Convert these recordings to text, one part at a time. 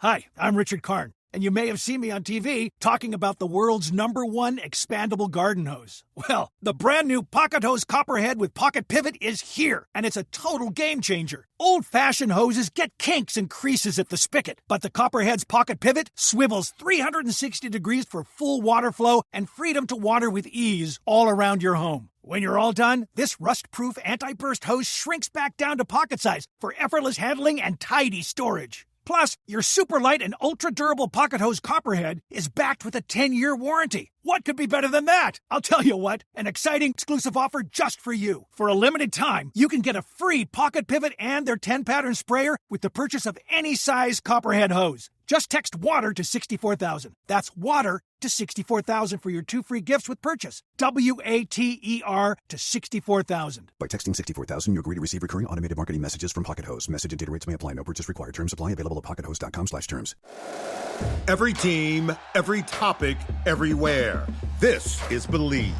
Hi, I'm Richard Karn, and you may have seen me on TV talking about the world's #1 expandable garden hose. Well, the brand new Pocket Hose Copperhead with Pocket Pivot is here, and it's a total game changer. Old-fashioned hoses get kinks and creases at the spigot, but the Copperhead's Pocket Pivot swivels 360 degrees for full water flow and freedom to water with ease all around your home. When you're all done, this rust-proof anti-burst hose shrinks back down to pocket size for effortless handling and tidy storage. Plus, your super light and ultra-durable Pocket Hose Copperhead is backed with a 10-year warranty. What could be better than that? I'll tell you what, an exciting exclusive offer just for you. For a limited time, you can get a free Pocket Pivot and their 10-pattern sprayer with the purchase of any size Copperhead hose. Just text WATER to 64,000. That's WATER to 64,000 for your 2 free gifts with purchase. WATER to 64,000. By texting 64,000, you agree to receive recurring automated marketing messages from Pocket Hose. Message and data rates may apply. No purchase required. Terms apply. Available at pockethose.com/terms. Every team, every topic, everywhere. This is Believe.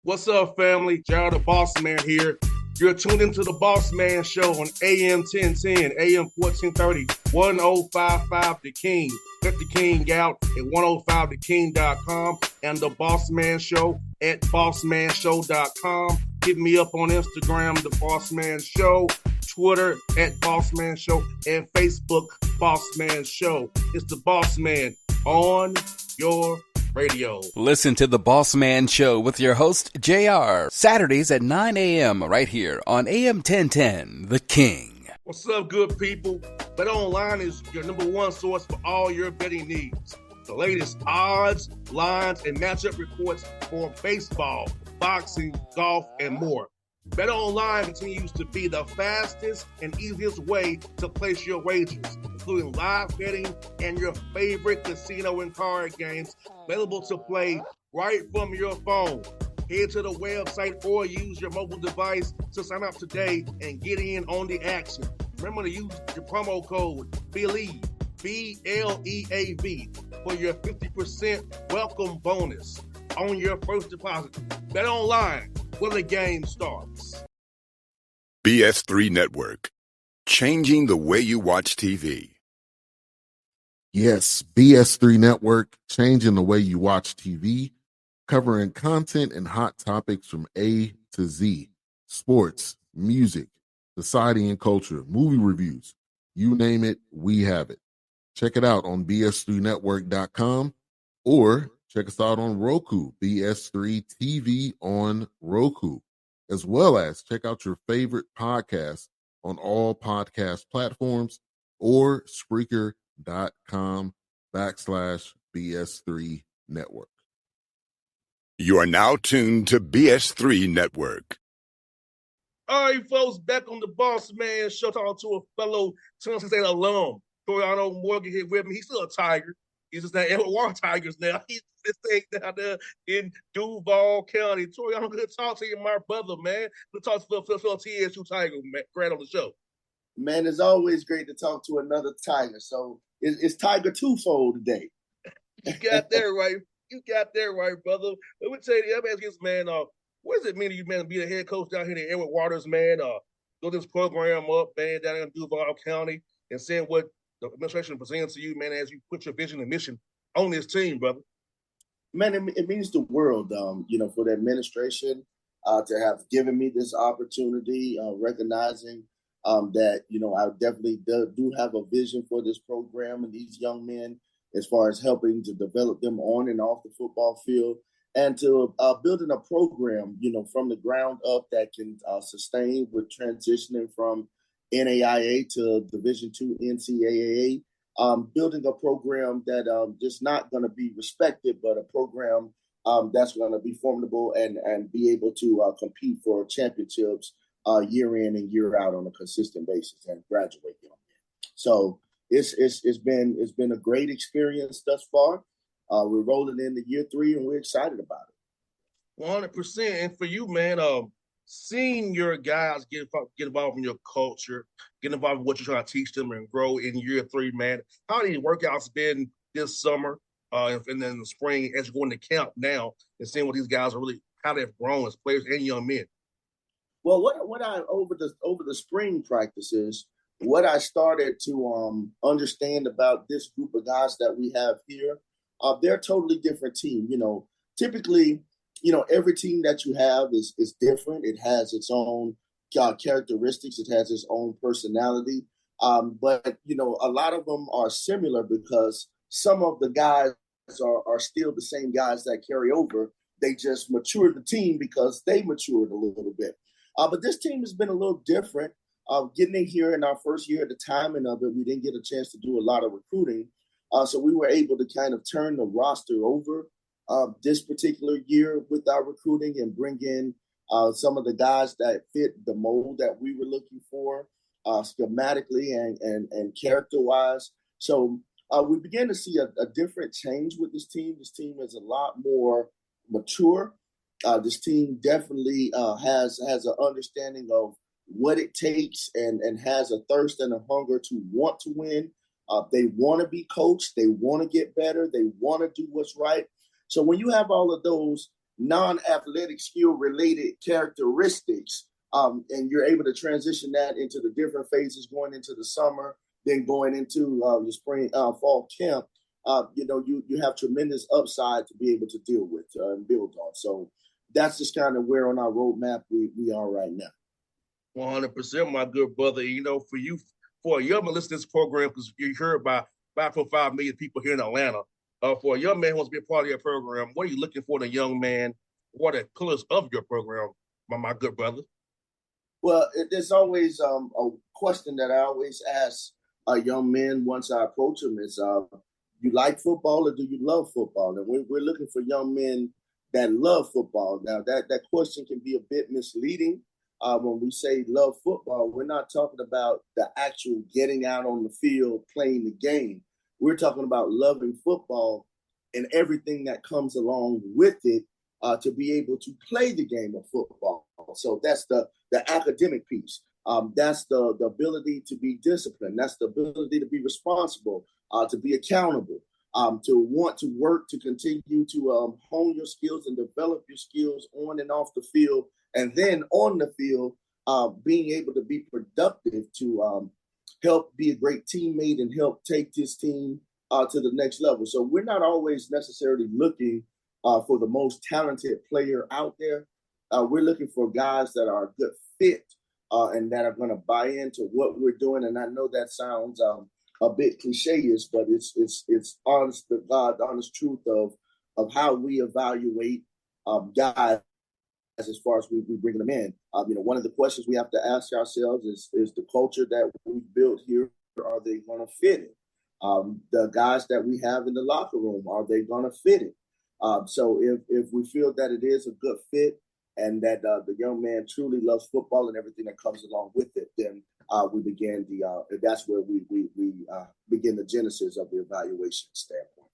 What's up, family? Jared the Bossman here. You're tuned into the Bossman Show on AM 1010, AM 1430, 1055 The King. Check The King out at 105theking.com and the Bossman Show at bossmanshow.com. Hit me up on Instagram, The Bossman Show, Twitter at Bossman Show, and Facebook, Bossman Show. It's the Bossman on your radio. Listen to the Bossman Show with your host, JR, Saturdays at 9 a.m. right here on AM 1010, The King. What's up, good people? BetOnline is your #1 source for all your betting needs. The latest odds, lines, and matchup reports for baseball, boxing, golf, and more. BetOnline continues to be the fastest and easiest way to place your wagers, including live betting and your favorite casino and card games available to play right from your phone. Head to the website or use your mobile device to sign up today and get in on the action. Remember to use your promo code BELIEVE, BLEAV, for your 50% welcome bonus on your first deposit. BetOnline, where the game starts. BS3 Network, changing the way you watch TV. Yes, BS3 Network, changing the way you watch TV, covering content and hot topics from A to Z, sports, music, society and culture, movie reviews, you name it, we have it. Check it out on bs3network.com or check us out on Roku, BS3 TV on Roku, as well as check out your favorite podcast on all podcast platforms or Spreaker.com/BS3 Network. You are now tuned to BS3 Network. All right, folks, back on the Bossman Show, talking to a fellow Tennessee State alum, Toriano Morgan here with me. He's still a Tiger. He's just not Edward Warren Tigers now. He's staying down there in Duval County. Toriano, good to talk to you, my brother, man. Good to talk to fellow TSU Tiger, man. Great on the show. Man, it's always great to talk to another Tiger. So it's Tiger twofold today. You got that right. You got that right, brother. Let me tell you, I'm asking this, man, what does it mean to you, man, to be the head coach down here in Edward Waters, man? Build this program up, man, down in Duval County, and seeing what the administration presents to you, man, as you put your vision and mission on this team, brother. Man, it means the world, for the administration to have given me this opportunity, recognizing that, I definitely do have a vision for this program and these young men as far as helping to develop them on and off the football field and to building a program, from the ground up that can sustain with transitioning from NAIA to Division II NCAA, building a program that just not going to be respected, but a program that's going to be formidable and be able to compete for championships year in and year out on a consistent basis and graduate young men. So it's been a great experience thus far. We're rolling into year 3 and we're excited about it. 100%. And for you, man, seeing your guys get involved in your culture, get involved in what you're trying to teach them and grow in year 3, man. How these workouts been this summer and then in the spring as you're going to camp now and seeing what these guys are really, how they've grown as players and young men? Well, what I over the spring practices, what I started to understand about this group of guys that we have here, they're a totally different team. Typically, every team that you have is different. It has its own characteristics. It has its own personality. But a lot of them are similar because some of the guys are still the same guys that carry over. They just matured the team because they matured a little bit. But this team has been a little different. Getting in here in our first year, the timing of it, we didn't get a chance to do a lot of recruiting. So we were able to kind of turn the roster over this particular year with our recruiting and bring in some of the guys that fit the mold that we were looking for schematically and character-wise. So we began to see a different change with this team. This team is a lot more mature. This team definitely has an understanding of what it takes and has a thirst and a hunger to want to win. They want to be coached. They want to get better. They want to do what's right. So when you have all of those non-athletic skill-related characteristics, and you're able to transition that into the different phases going into the summer, then going into the spring, fall camp, you have tremendous upside to be able to deal with and build on. So that's just kind of where on our roadmap we are right now. 100%, my good brother. For a young man listening to this program, because you heard by 5.5 million people here in Atlanta, for a young man who wants to be a part of your program, what are you looking for in a young man? What are the pillars of your program, my good brother? Well, there's always a question that I always ask a young man once I approach him is, you like football or do you love football? And we're looking for young men that love football. Now, that question can be a bit misleading. When we say love football, we're not talking about the actual getting out on the field, playing the game. We're talking about loving football and everything that comes along with it to be able to play the game of football. So that's the academic piece. That's the ability to be disciplined. That's the ability to be responsible, to be accountable, to want to work, to continue to hone your skills and develop your skills on and off the field. And then on the field, being able to be productive to help be a great teammate and help take this team to the next level. So we're not always necessarily looking for the most talented player out there. We're looking for guys that are a good fit and that are going to buy into what we're doing. And I know that sounds a bit cliche-ish, but it's honest to God, the honest truth of how we evaluate guys as far as we bring them in. One of the questions we have to ask ourselves is the culture that we built here, are they going to fit it? The guys that we have in the locker room, are they going to fit it? So if we feel that it is a good fit and that the young man truly loves football and everything that comes along with it, then we begin that's where we begin the genesis of the evaluation standpoint.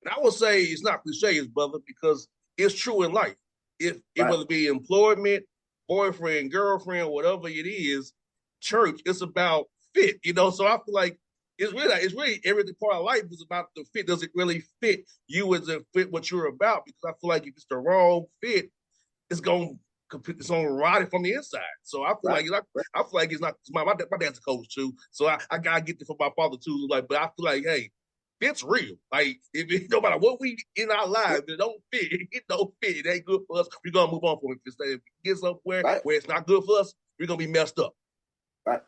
And I would say it's not cliches, brother, because it's true in life. If it whether it be employment, boyfriend, girlfriend, whatever it is, church, it's about fit, So I feel like it's really everything part of life is about the fit. Does it really fit you? Does it fit what you're about? Because I feel like if it's the wrong fit, it's gonna rot it from the inside. So I feel like it's not. My dad's a coach too, so I gotta get it from my father too. But I feel like, hey, fit's real. Like no matter what we in our lives, it don't fit. It don't fit. It ain't good for us. We're gonna move on from it. If it gets somewhere where it's not good for us, we're gonna be messed up. Right.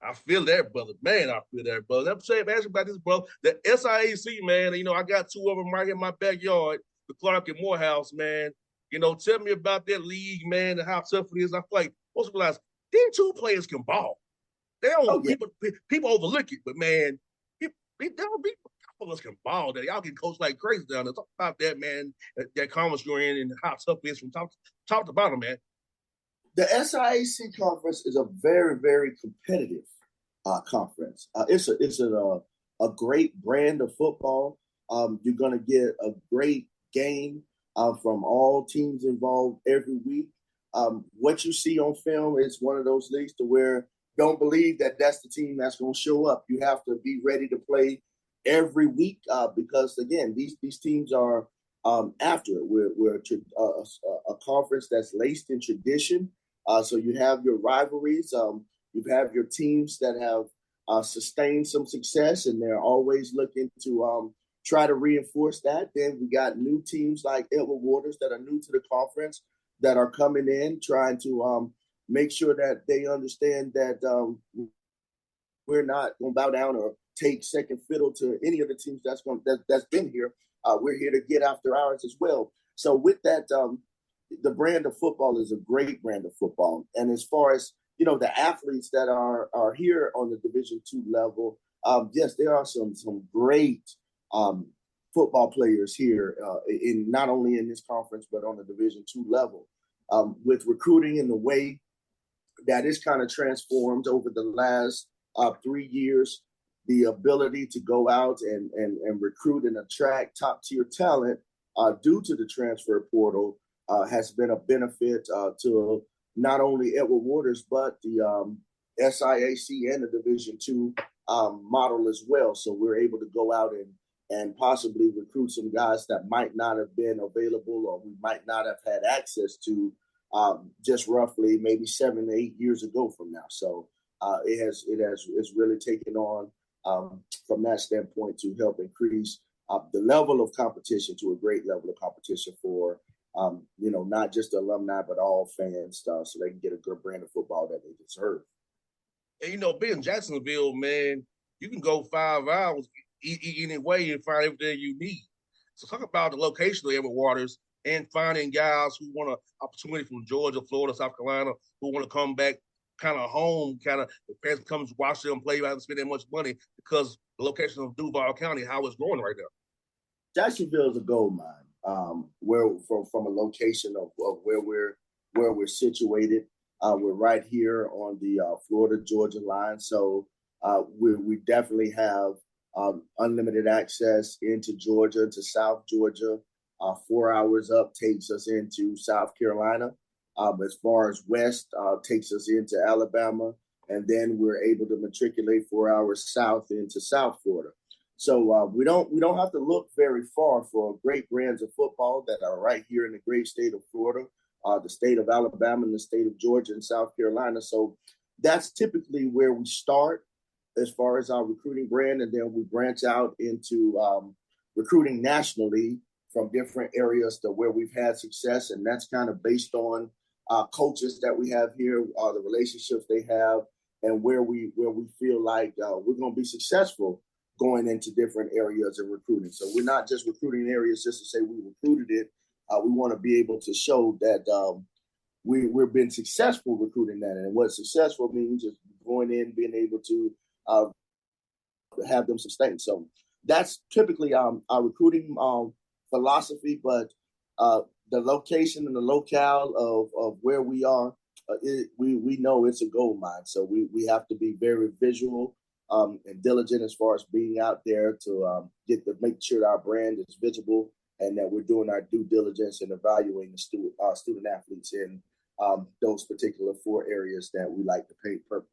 I feel that, brother. Man, I feel that, brother. I'm saying, ask about this, brother. The SIAC, man. I got two of them right in my backyard. The Clark and Morehouse, man. Tell me about that league, man, and how tough it is. I feel like most people realize these two players can ball. They don't people overlook it, but man, people can ball. That y'all can coach like crazy down there. Talk about that, man. That conference you're in and how tough it is from top to bottom, man. The SIAC conference is a very, very competitive conference. It's a great brand of football. You're going to get a great game from all teams involved every week. What you see on film is one of those leagues to where don't believe that that's the team that's going to show up. You have to be ready to play every week because, again, these teams are after it. We're a conference that's laced in tradition. So you have your rivalries. you have your teams that have sustained some success, and they're always looking to try to reinforce that. Then we got new teams like Edward Waters that are new to the conference that are coming in, trying to make sure that they understand that we're not going to bow down or take second fiddle to any of the teams that's been here. We're here to get after ours as well. So with that, the brand of football is a great brand of football. And as far as, the athletes that are here on the Division II level, yes, there are some great football players here, in not only in this conference, but on the Division II level. With recruiting in the way that is kind of transformed over the last 3 years, the ability to go out and recruit and attract top tier talent due to the transfer portal has been a benefit to not only Edward Waters, but the SIAC and the Division II model as well. So we're able to go out and possibly recruit some guys that might not have been available or we might not have had access to just roughly maybe 7 to 8 years ago from now. So it's really taken on from that standpoint to help increase the level of competition to a great level of competition for not just the alumni but all fans, so they can get a good brand of football that they deserve. And being in Jacksonville, man, you can go 5 hours any way and find everything you need. So talk about the location of Edward Waters and finding guys who want an opportunity from Georgia, Florida, South Carolina, who want to come back kind of home, the fans come watch them play without spending that much money because the location of Duval County, how it's growing right now. Jacksonville is a gold mine. Where from a location of where we're situated, we're right here on the Florida-Georgia line, so we definitely have unlimited access into Georgia, to South Georgia. 4 hours up takes us into South Carolina. As far as west, takes us into Alabama, and then we're able to matriculate 4 hours south into South Florida. So we don't have to look very far for great brands of football that are right here in the great state of Florida, the state of Alabama, and the state of Georgia and South Carolina. So that's typically where we start as far as our recruiting brand, and then we branch out into recruiting nationally from different areas to where we've had success, and that's kind of based on coaches that we have here, the relationships they have, and where we feel like we're going to be successful going into different areas of recruiting. So we're not just recruiting areas just to say we recruited it. We want to be able to show that we've been successful recruiting that. And what successful means is going in, being able to have them sustain. So that's typically our recruiting philosophy, but the location and the locale of where we are, we know it's a gold mine. So we have to be very visual and diligent as far as being out there to make sure our brand is visible and that we're doing our due diligence and evaluating the student athletes in those particular 4 areas that we like to paint purple.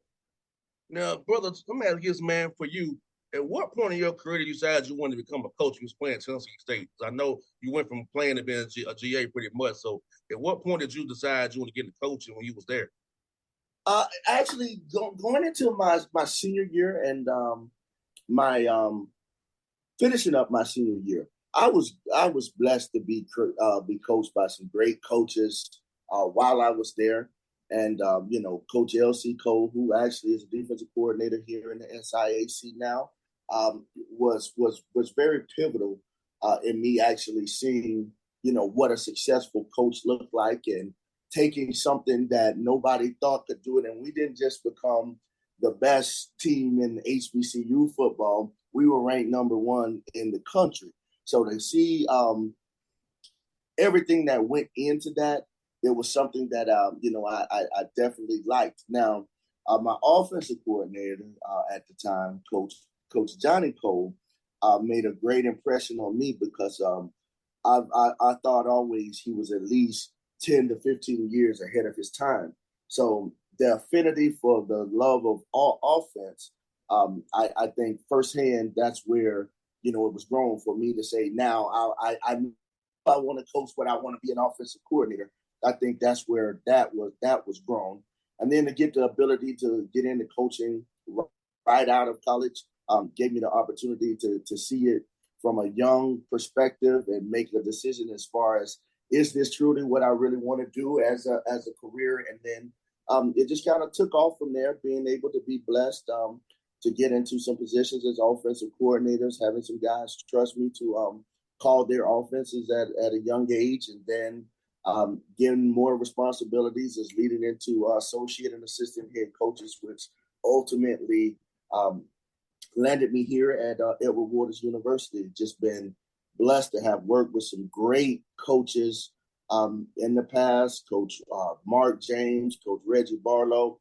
Now, brother, let me ask this, man, for you. At what point in your career did you decide you wanted to become a coach? You was playing Tennessee State. I know you went from playing to being a GA pretty much. So at what point did you decide you want to get into coaching when you was there? Actually, going into my senior year and my finishing up my senior year, I was blessed to be coached by some great coaches while I was there. And, Coach L.C. Cole, who actually is a defensive coordinator here in the SIAC now, was very pivotal in me actually seeing, what a successful coach looked like and taking something that nobody thought could do it. And we didn't just become the best team in HBCU football. We were ranked number 1 in the country. So to see everything that went into that, it was something that, I definitely liked. Now, my offensive coordinator at the time, Coach Johnny Cole, made a great impression on me because I thought always he was at least 10 to 15 years ahead of his time. So the affinity for the love of all offense, I think firsthand, that's where, it was grown for me to say, now I want to coach, but I want to be an offensive coordinator. I think that's where that was grown. And then to get the ability to get into coaching right out of college gave me the opportunity to see it from a young perspective and make a decision as far as, is this truly what I really want to do as a career? And then it just kind of took off from there, being able to be blessed to get into some positions as offensive coordinators, having some guys trust me to call their offenses at a young age, and then getting more responsibilities as leading into associate and assistant head coaches, which ultimately landed me here at Edward Waters University. Just been blessed to have worked with some great coaches in the past, Coach Mark James, Coach Reggie Barlow,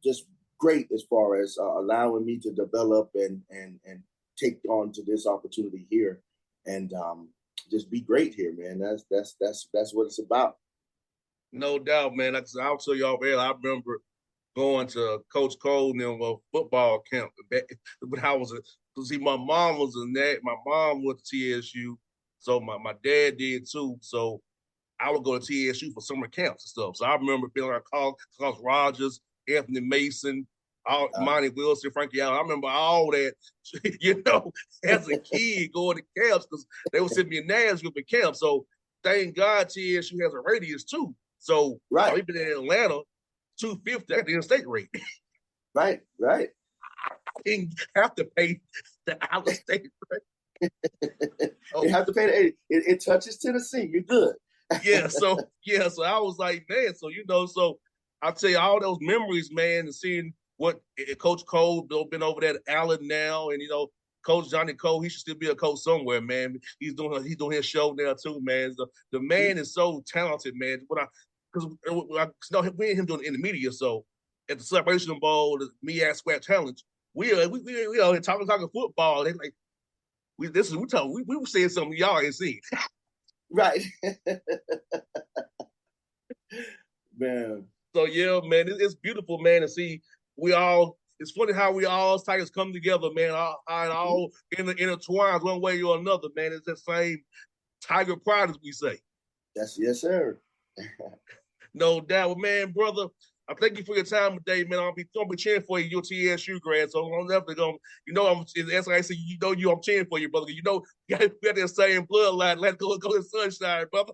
just great as far as allowing me to develop and take on to this opportunity here, and just be great here, man. That's what it's about. No doubt, man. I'll tell y'all, man, I remember going to Coach Cole and them football camp. But I was see, my mom was in that. My mom went to TSU, so my dad did too. So I would go to TSU for summer camps and stuff. So I remember being like Carl Rogers, Anthony Mason, Monty Wilson, Frankie Allen. I remember all that, as a kid going to camps, because they would send me in Nashville for camp. So thank God TSU has a radius too. So right, we've been in Atlanta, 250 at the in-state rate. Right. I didn't have to pay the out-of-state rate. You have to pay the 80. It touches Tennessee. You're good. So I was like, man, so I'll tell you all those memories, man, and seeing what Coach Cole been over there at Allen now, and Coach Johnny Cole, he should still be a coach somewhere, man. He's doing his show now too, man. The man is so talented, man. Because we and him doing it in the media, so at the Celebration Bowl, the Me Ask Square Challenge, we talking football. They like we were saying something y'all ain't seen. Right. Man. So yeah, man, it's beautiful, man, to see it's funny how we all Tigers come together, man, all intertwined one way or another, man. It's that same Tiger pride, as we say. Yes, sir. No doubt, man, brother. I thank you for your time today, man. I'll be cheering for you. You're TSU grad, so I'm definitely going. I'm as I say, I'm cheering for you, brother. We got that same bloodline. Let's go to Sunshine, brother.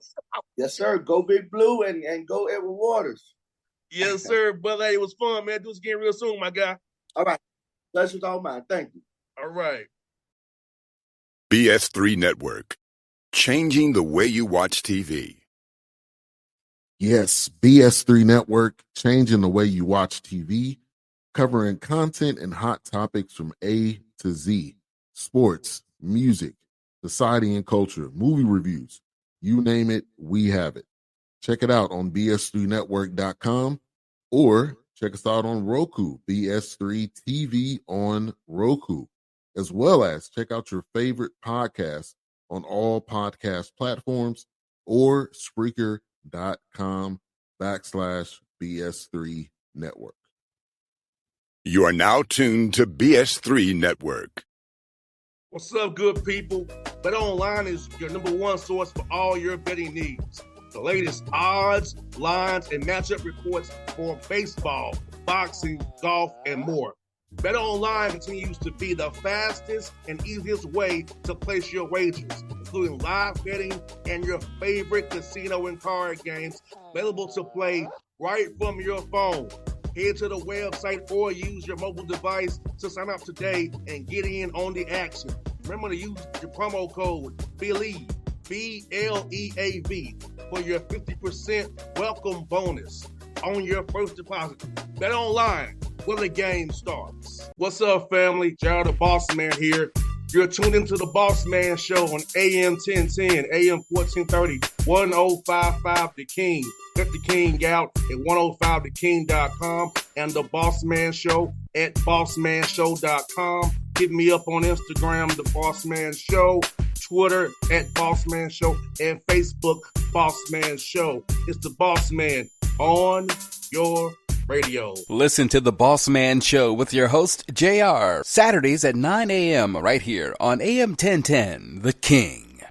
Yes, sir. Go Big Blue and go Edward Waters. Yes, sir, brother. Hey, it was fun, man. Do this again real soon, my guy. All right. Pleasure's all mine. Thank you. All right. BS3 Network, changing the way you watch TV. Yes, BS3 Network, changing the way you watch TV, covering content and hot topics from A to Z, sports, music, society and culture, movie reviews, you name it, we have it. Check it out on bs3network.com or check us out on Roku, BS3 TV on Roku, as well as check out your favorite podcast on all podcast platforms or Spreaker.com/BS3 Network. You are now tuned to BS3 Network. What's up, good people? Bet Online is your number one source for all your betting needs. The latest odds, lines, and matchup reports for baseball, boxing, golf, and more. Bet Online continues to be the fastest and easiest way to place your wagers, including live betting and your favorite casino and card games available to play right from your phone. Head to the website or use your mobile device to sign up today and get in on the action. Remember to use your promo code BELIEVE, BLEAV, for your 50% welcome bonus on your first deposit. Bet Online, where the game starts. What's up, family? Jared the Bossman here. You're tuned into the Bossman Show on AM 1010, AM 1430, 1055 The King. Check The King out at 105theking.com and the Bossman Show at bossmanshow.com. Hit me up on Instagram, The Bossman Show, Twitter at Bossman Show, and Facebook, Bossman Show. It's the Bossman on your radio. Listen to The Bossman Show with your host, JR, Saturdays at 9 a.m. right here on AM 1010, The King.